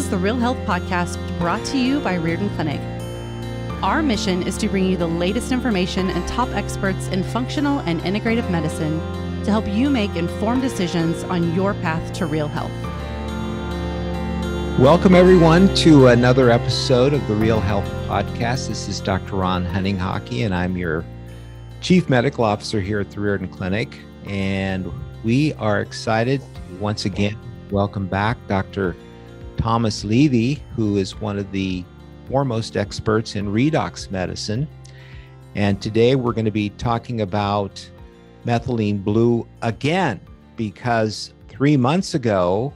the Real Health Podcast, brought to you by Riordan Clinic. Our mission is to bring you the latest information and top experts in functional and integrative medicine to help you make informed decisions on your path to real health. Welcome, everyone, to another episode of the Real Health Podcast. This is Dr. Ron Hunninghake, and I'm your Chief Medical Officer here at the Riordan Clinic. And we are excited once again. Welcome back, Dr. Thomas Levy, who is one of the foremost experts in redox medicine. And today we're going to be talking about methylene blue again, because 3 months ago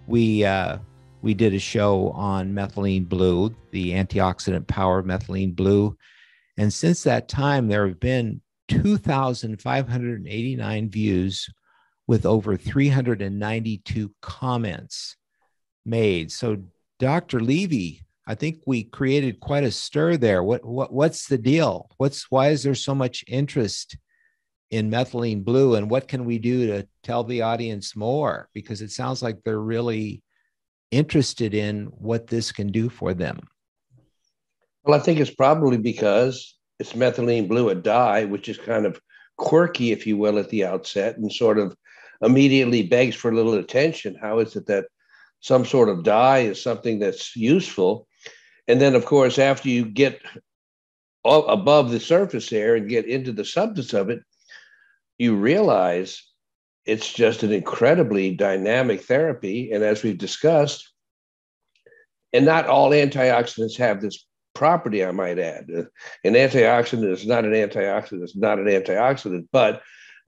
we did a show on methylene blue, the antioxidant power of methylene blue. And since that time, there have been 2,589 views with over 392 comments made. So, Dr. Levy, I think we created quite a stir there. What's the deal? Why is there so much interest in methylene blue, and what can we do to tell the audience more? Because it sounds like they're really interested in what this can do for them. Well, I think it's probably because it's methylene blue, a dye, which is kind of quirky, if you will, at the outset, and sort of immediately begs for a little attention. How is it that some sort of dye is something that's useful? And then, of course, after you get above the surface there and get into the substance of it, you realize it's just an incredibly dynamic therapy. And as we've discussed, and not all antioxidants have this property, I might add. An antioxidant is not an antioxidant, it's not an antioxidant, but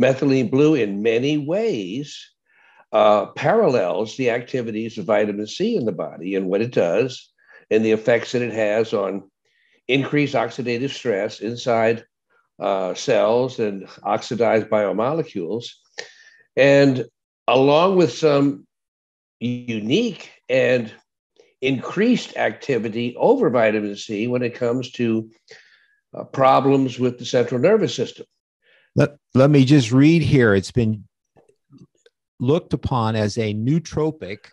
methylene blue in many ways parallels the activities of vitamin C in the body and what it does and the effects that it has on increased oxidative stress inside cells and oxidized biomolecules. And along with some unique and increased activity over vitamin C when it comes to problems with the central nervous system. Let me just read here. It's been looked upon as a nootropic,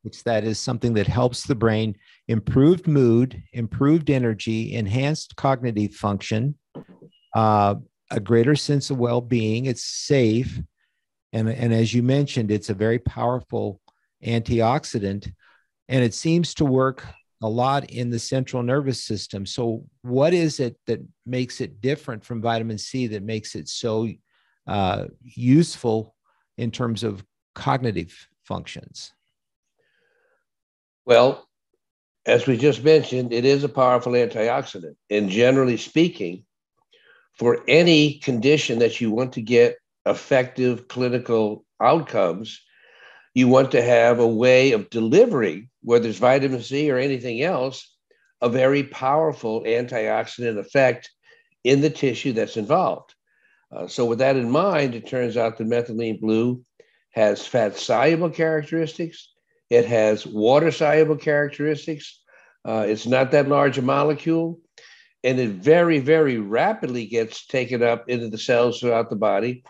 which that is something that helps the brain, improved mood, improved energy, enhanced cognitive function, a greater sense of well-being. It's safe. And as you mentioned, it's a very powerful antioxidant, and it seems to work a lot in the central nervous system. So what is it that makes it different from vitamin C that makes it so useful in terms of cognitive functions? Well, as we just mentioned, it is a powerful antioxidant. And generally speaking, for any condition that you want to get effective clinical outcomes, you want to have a way of delivering, whether it's vitamin C or anything else, a very powerful antioxidant effect in the tissue that's involved. So with that in mind, it turns out that methylene blue has fat-soluble characteristics. It has water-soluble characteristics. It's not that large a molecule, and it very, very rapidly gets taken up into the cells throughout the body.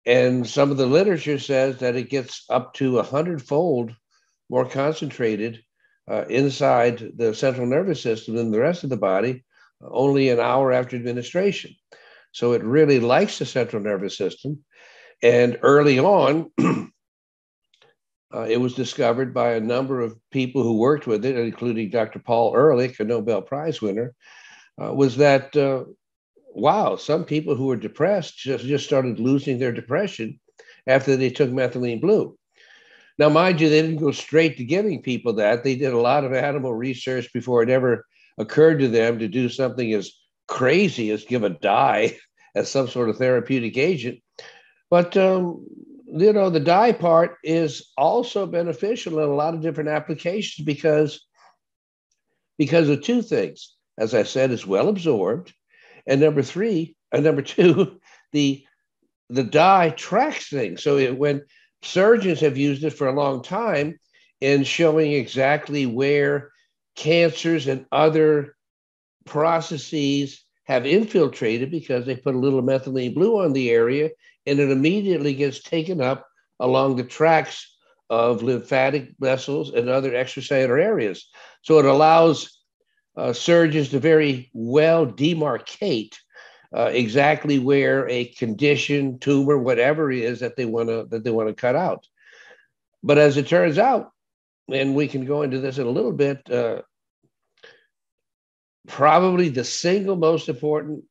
And some of the literature says that it gets up to 100-fold more concentrated inside the central nervous system than the rest of the body, only an hour after administration. So it really likes the central nervous system. And early on, it was discovered by a number of people who worked with it, including Dr. Paul Ehrlich, a Nobel Prize winner, was that wow, some people who were depressed just started losing their depression after they took methylene blue. Now, mind you, they didn't go straight to giving people that. They did a lot of animal research before it ever occurred to them to do something as crazy as give a dye as some sort of therapeutic agent. But, the dye part is also beneficial in a lot of different applications because of two things. As I said, it's well absorbed. And number two, the dye tracks things. So when surgeons have used it for a long time in showing exactly where cancers and other processes have infiltrated because they put a little methylene blue on the area, and it immediately gets taken up along the tracks of lymphatic vessels and other extracellular areas. So it allows surgeons to very well demarcate exactly where a condition, tumor, whatever it is that they want to cut out. But as it turns out, and we can go into this in a little bit, probably the single most important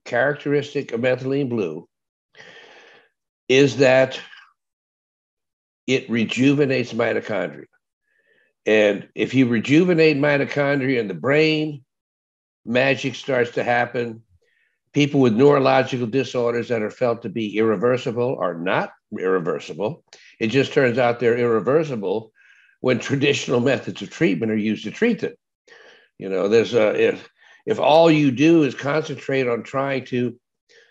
characteristic of methylene blue is that it rejuvenates mitochondria. And if you rejuvenate mitochondria in the brain, magic starts to happen. People with neurological disorders that are felt to be irreversible are not irreversible. It just turns out they're irreversible when traditional methods of treatment are used to treat them. You know, there's if all you do is concentrate on trying to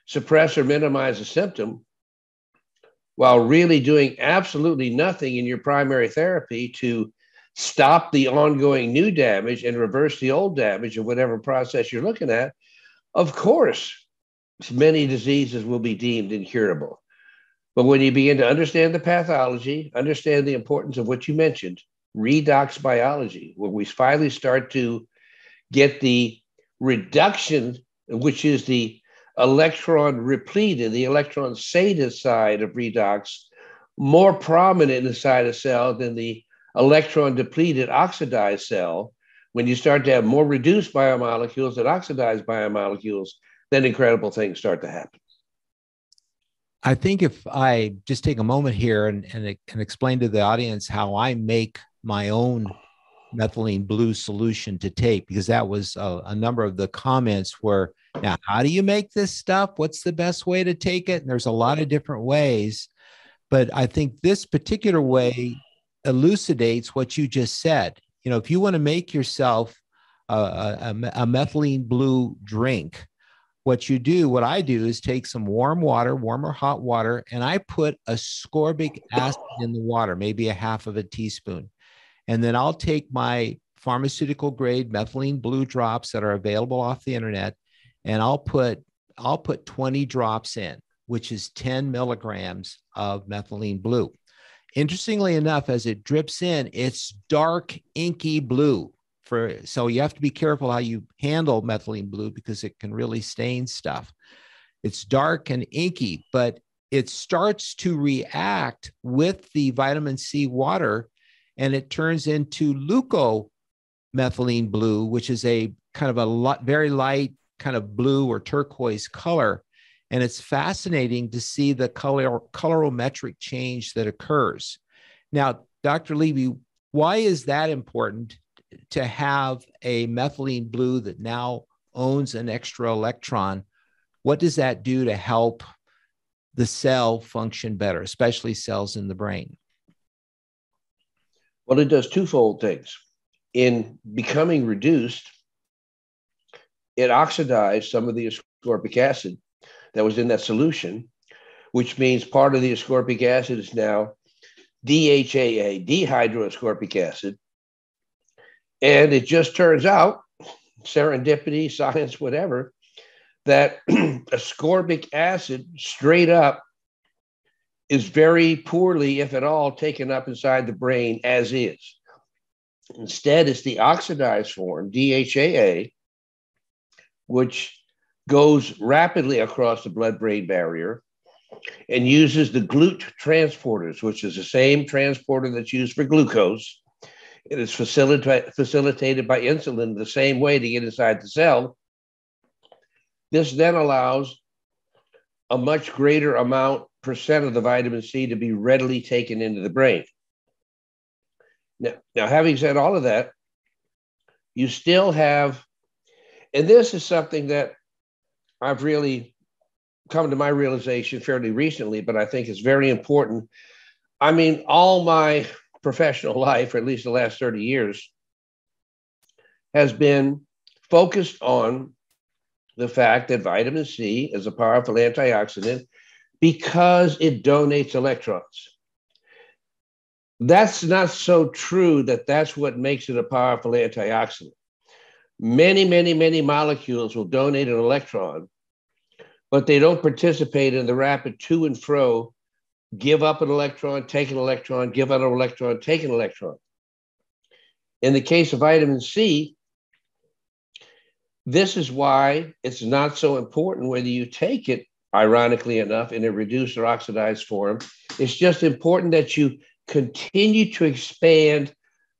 suppress or minimize a symptom while really doing absolutely nothing in your primary therapy to stop the ongoing new damage and reverse the old damage of whatever process you're looking at, of course, many diseases will be deemed incurable. But when you begin to understand the pathology, understand the importance of what you mentioned, redox biology, when we finally start to get the reduction, which is the electron repleted, the electron sated side of redox, more prominent inside a cell than the electron depleted oxidized cell. When you start to have more reduced biomolecules than oxidized biomolecules, then incredible things start to happen. I think if I just take a moment here and explain to the audience how I make my own methylene blue solution to take, because that was a number of the comments were, now, how do you make this stuff? What's the best way to take it? And there's a lot of different ways, but I think this particular way elucidates what you just said. You know, if you want to make yourself a methylene blue drink, what I do is take some warm or hot water, and I put ascorbic acid in the water, maybe a half of a teaspoon. And then I'll take my pharmaceutical grade methylene blue drops that are available off the internet, and I'll put 20 drops in, which is 10 milligrams of methylene blue. Interestingly enough, as it drips in, it's dark, inky blue. So you have to be careful how you handle methylene blue because it can really stain stuff. It's dark and inky, but it starts to react with the vitamin C water, and it turns into leucomethylene blue, which is a kind of a very light kind of blue or turquoise color. And it's fascinating to see the colorimetric change that occurs. Now, Dr. Levy, why is that important to have a methylene blue that now owns an extra electron? What does that do to help the cell function better, especially cells in the brain? Well, it does twofold things. In becoming reduced, it oxidized some of the ascorbic acid that was in that solution, which means part of the ascorbic acid is now DHAA, dehydroascorbic acid. And it just turns out, serendipity, science, whatever, that ascorbic acid straight up is very poorly, if at all, taken up inside the brain as is. Instead, it's the oxidized form, DHAA, which goes rapidly across the blood-brain barrier and uses the GLUT transporters, which is the same transporter that's used for glucose. It is facilitated by insulin the same way to get inside the cell. This then allows a much greater percent of the vitamin C to be readily taken into the brain. Now, having said all of that, you still have, and this is something that I've really come to my realization fairly recently, but I think it's very important. I mean, all my professional life, or at least the last 30 years, has been focused on the fact that vitamin C is a powerful antioxidant because it donates electrons. That's not so true that that's what makes it a powerful antioxidant. Many, many, many molecules will donate an electron, but they don't participate in the rapid to and fro give up an electron, take an electron, give up an electron, take an electron. In the case of vitamin C, this is why it's not so important whether you take it, ironically enough, in a reduced or oxidized form. It's just important that you continue to expand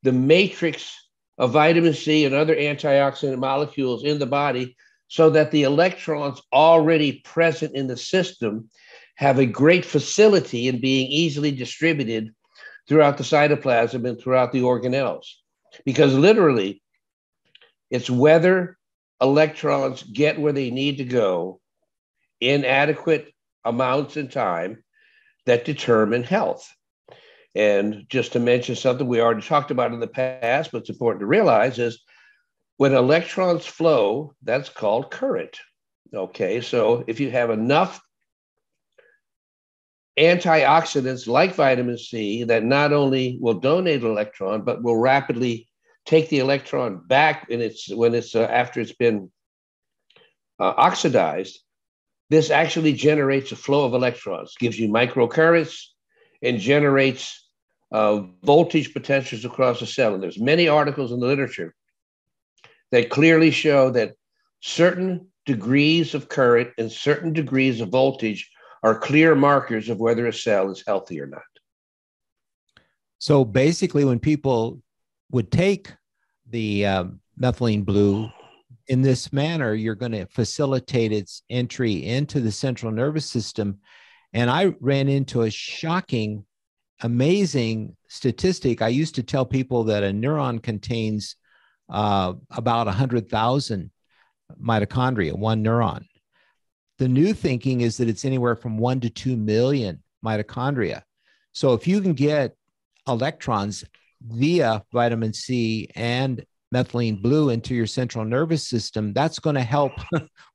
the matrix of vitamin C and other antioxidant molecules in the body so that the electrons already present in the system have a great facility in being easily distributed throughout the cytoplasm and throughout the organelles. Because literally, it's whether electrons get where they need to go in adequate amounts and time that determine health. And just to mention something we already talked about in the past, but it's important to realize is when electrons flow, that's called current. Okay, so if you have enough antioxidants like vitamin C that not only will donate an electron, but will rapidly take the electron back after it's been oxidized, this actually generates a flow of electrons, gives you microcurrents, and generates voltage potentials across the cell. And there's many articles in the literature that clearly show that certain degrees of current and certain degrees of voltage are clear markers of whether a cell is healthy or not. So basically, when people would take the methylene blue in this manner, you're going to facilitate its entry into the central nervous system. And I ran into a shocking, amazing statistic. I used to tell people that a neuron contains about 100,000 mitochondria, one neuron. The new thinking is that it's anywhere from 1 to 2 million mitochondria. So if you can get electrons via vitamin C and methylene blue into your central nervous system, that's going to help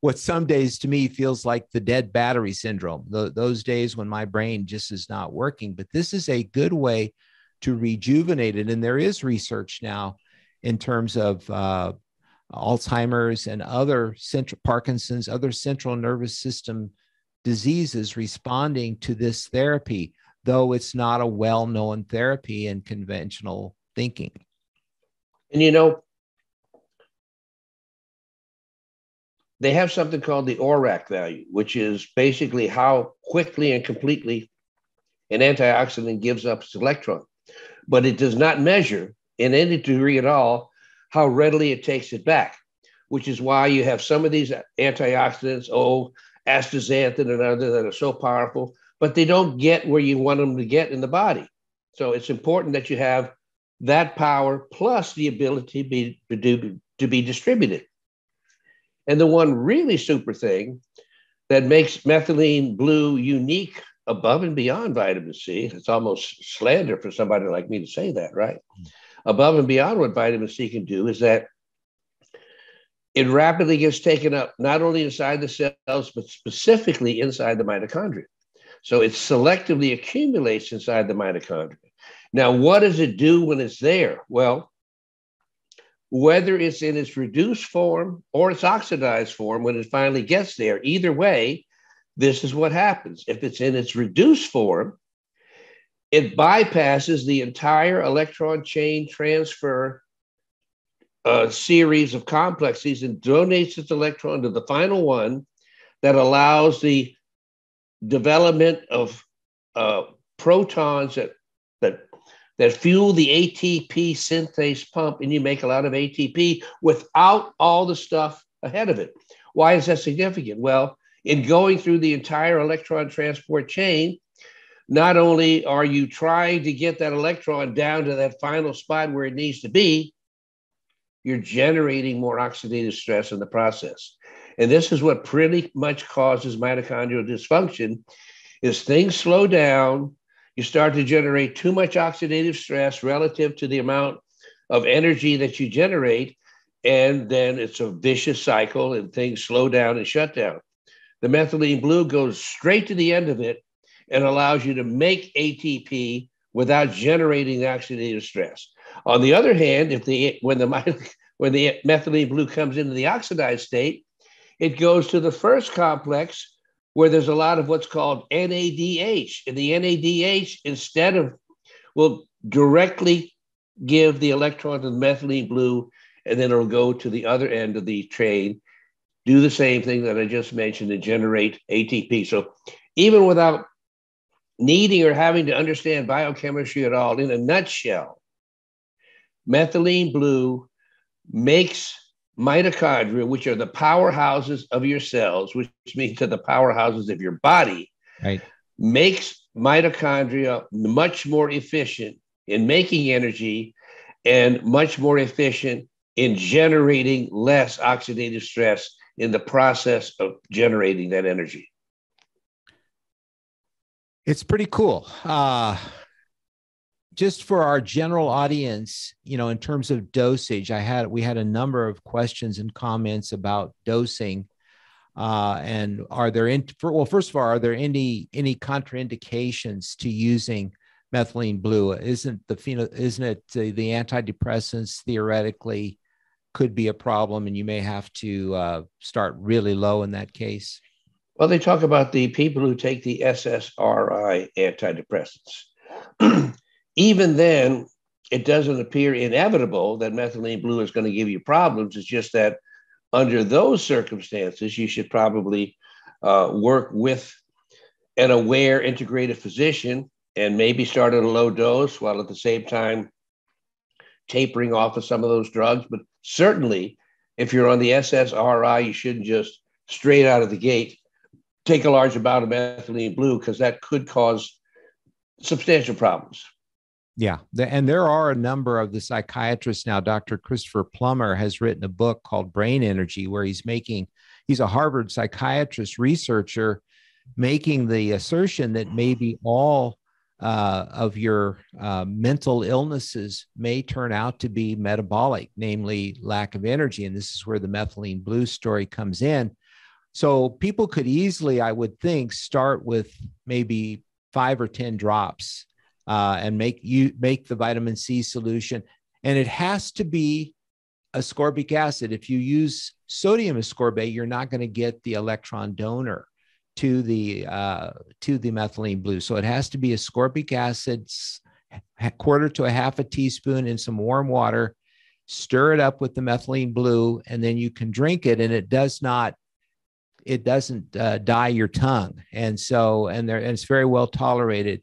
what some days to me feels like the dead battery syndrome, those days when my brain just is not working. But this is a good way to rejuvenate it. And there is research now in terms of Alzheimer's and other Parkinson's, other central nervous system diseases responding to this therapy, though it's not a well-known therapy in conventional thinking. And you know, they have something called the ORAC value, which is basically how quickly and completely an antioxidant gives up its electron. But it does not measure in any degree at all how readily it takes it back, which is why you have some of these antioxidants, astaxanthin and others that are so powerful, but they don't get where you want them to get in the body. So it's important that you have that power plus the ability to be distributed. And the one really super thing that makes methylene blue unique above and beyond vitamin C, it's almost slander for somebody like me to say that, right? Above and beyond what vitamin C can do is that it rapidly gets taken up, not only inside the cells, but specifically inside the mitochondria. So it selectively accumulates inside the mitochondria. Now, what does it do when it's there? Well, whether it's in its reduced form or its oxidized form, when it finally gets there, either way, this is what happens. If it's in its reduced form, it bypasses the entire electron chain transfer series of complexes and donates its electron to the final one that allows the development of protons that fuel the ATP synthase pump, and you make a lot of ATP without all the stuff ahead of it. Why is that significant? Well, in going through the entire electron transport chain, not only are you trying to get that electron down to that final spot where it needs to be, you're generating more oxidative stress in the process. And this is what pretty much causes mitochondrial dysfunction, is things slow down, you start to generate too much oxidative stress relative to the amount of energy that you generate, and then it's a vicious cycle and things slow down and shut down. The methylene blue goes straight to the end of it and allows you to make ATP without generating the oxidative stress. On the other hand, when the methylene blue comes into the oxidized state, it goes to the first complex where there's a lot of what's called NADH. And the NADH, instead of, will directly give the electron to the methylene blue, and then it'll go to the other end of the train, do the same thing that I just mentioned, and generate ATP. So even without needing or having to understand biochemistry at all, in a nutshell, methylene blue makes mitochondria, which are the powerhouses of your cells, which means they're the powerhouses of your body, Right. makes mitochondria much more efficient in making energy and much more efficient in generating less oxidative stress in the process of generating that energy. It's pretty cool. Just for our general audience, in terms of dosage, we had a number of questions and comments about dosing. And first of all, are there any contraindications to using methylene blue? Isn't it the antidepressants theoretically could be a problem, and you may have to start really low in that case? Well, they talk about the people who take the SSRI antidepressants. Even then, it doesn't appear inevitable that methylene blue is going to give you problems. It's just that under those circumstances, you should probably work with an aware integrative physician and maybe start at a low dose while at the same time tapering off of some of those drugs. But certainly, if you're on the SSRI, you shouldn't just straight out of the gate take a large amount of methylene blue, because that could cause substantial problems. Yeah. And there are a number of the psychiatrists now. Dr. Christopher Plummer has written a book called Brain Energy, where he's a Harvard psychiatrist researcher making the assertion that maybe all of your mental illnesses may turn out to be metabolic, namely lack of energy. And this is where the methylene blue story comes in. So people could easily, I would think, start with maybe 5 or 10 drops and make the vitamin C solution. And it has to be ascorbic acid. If you use sodium ascorbate, you're not going to get the electron donor to the methylene blue. So it has to be ascorbic acid, a quarter to a half a teaspoon in some warm water, stir it up with the methylene blue, and then you can drink it. And it doesn't dye your tongue. And it's very well tolerated.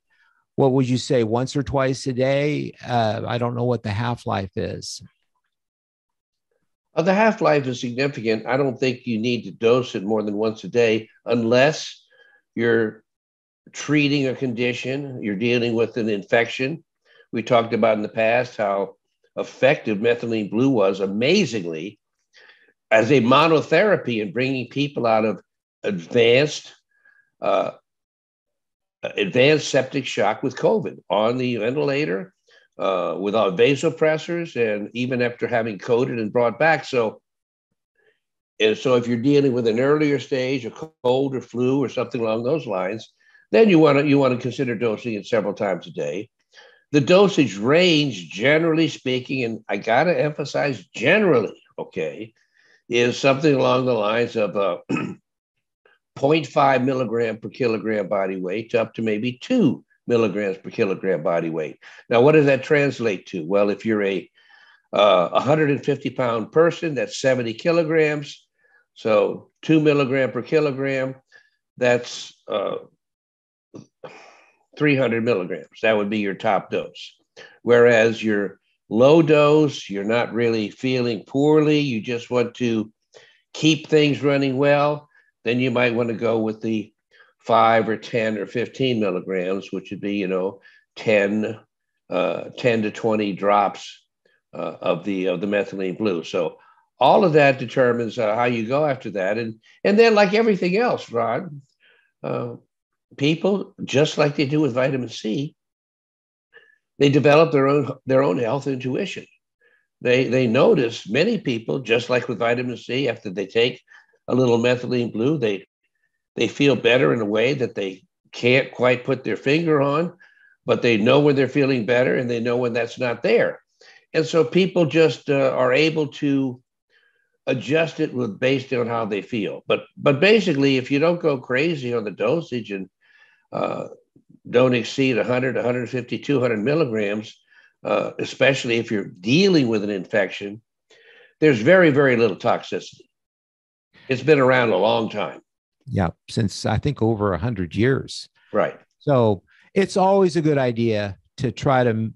What would you say, once or twice a day? I don't know what the half-life is. The half-life is significant. I don't think you need to dose it more than once a day unless you're treating a condition, you're dealing with an infection. We talked about in the past how effective methylene blue was, amazingly, as a monotherapy in bringing people out of advanced septic shock with COVID on the ventilator, without vasopressors, and even after having coded and brought back. So if you're dealing with an earlier stage, a cold or flu or something along those lines, then you want to consider dosing it several times a day. The dosage range, generally speaking, and I got to emphasize generally, okay, is something along the lines of 0.5 milligram per kilogram body weight to up to maybe 2 milligrams per kilogram body weight. Now, what does that translate to? Well, if you're a 150-pound person, that's 70 kilograms. So 2 milligram per kilogram, that's 300 milligrams. That would be your top dose. Whereas your low dose, you're not really feeling poorly, you just want to keep things running well, then you might want to go with the 5 or 10 or 15 milligrams, which would be, 10 to 20 drops of the methylene blue. So all of that determines how you go after that. And then, like everything else, Rod, people, just like they do with vitamin C, they develop their own health intuition. They notice, many people, just like with vitamin C, after they take a little methylene blue, they feel better in a way that they can't quite put their finger on, but they know when they're feeling better and they know when that's not there. And so people just are able to adjust it based on how they feel. But basically, if you don't go crazy on the dosage and don't exceed 100, 150, 200 milligrams, especially if you're dealing with an infection, there's very, very little toxicity. It's been around a long time. Yeah, since I think over 100 years. Right. So it's always a good idea to try to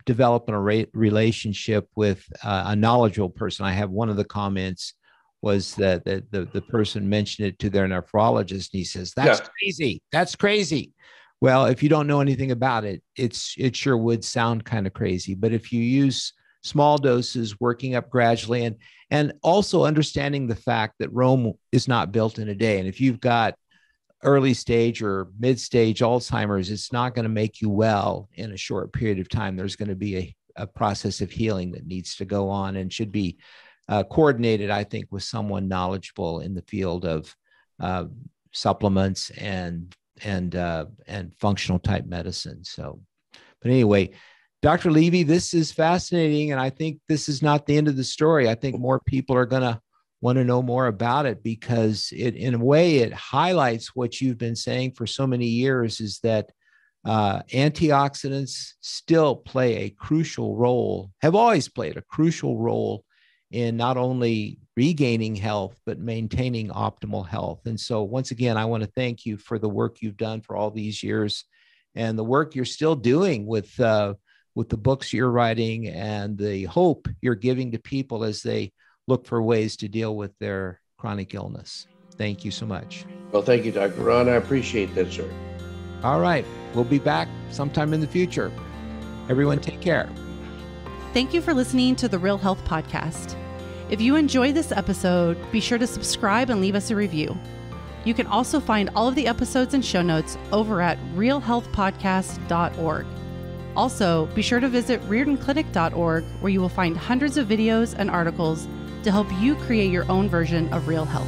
develop a relationship with a knowledgeable person. I have one of the comments was that the person mentioned it to their nephrologist, and he says, "That's crazy. That's crazy." Well, if you don't know anything about it, it sure would sound kind of crazy. But if you use small doses, working up gradually, and also understanding the fact that Rome is not built in a day. And if you've got early stage or mid stage Alzheimer's, it's not going to make you well in a short period of time. There's going to be a process of healing that needs to go on and should be coordinated, I think, with someone knowledgeable in the field of supplements and functional type medicine. So, but anyway, Dr. Levy, this is fascinating. And I think this is not the end of the story. I think more people are going to want to know more about it because in a way, it highlights what you've been saying for so many years, is that antioxidants still play a crucial role, have always played a crucial role in not only regaining health, but maintaining optimal health. And so once again, I want to thank you for the work you've done for all these years and the work you're still doing with the books you're writing and the hope you're giving to people as they look for ways to deal with their chronic illness. Thank you so much. Well, thank you, Dr. Ron. I appreciate that, sir. All right. We'll be back sometime in the future. Everyone take care. Thank you for listening to the Real Health Podcast. If you enjoyed this episode, be sure to subscribe and leave us a review. You can also find all of the episodes and show notes over at realhealthpodcast.org. Also, be sure to visit riordanclinic.org, where you will find hundreds of videos and articles to help you create your own version of real health.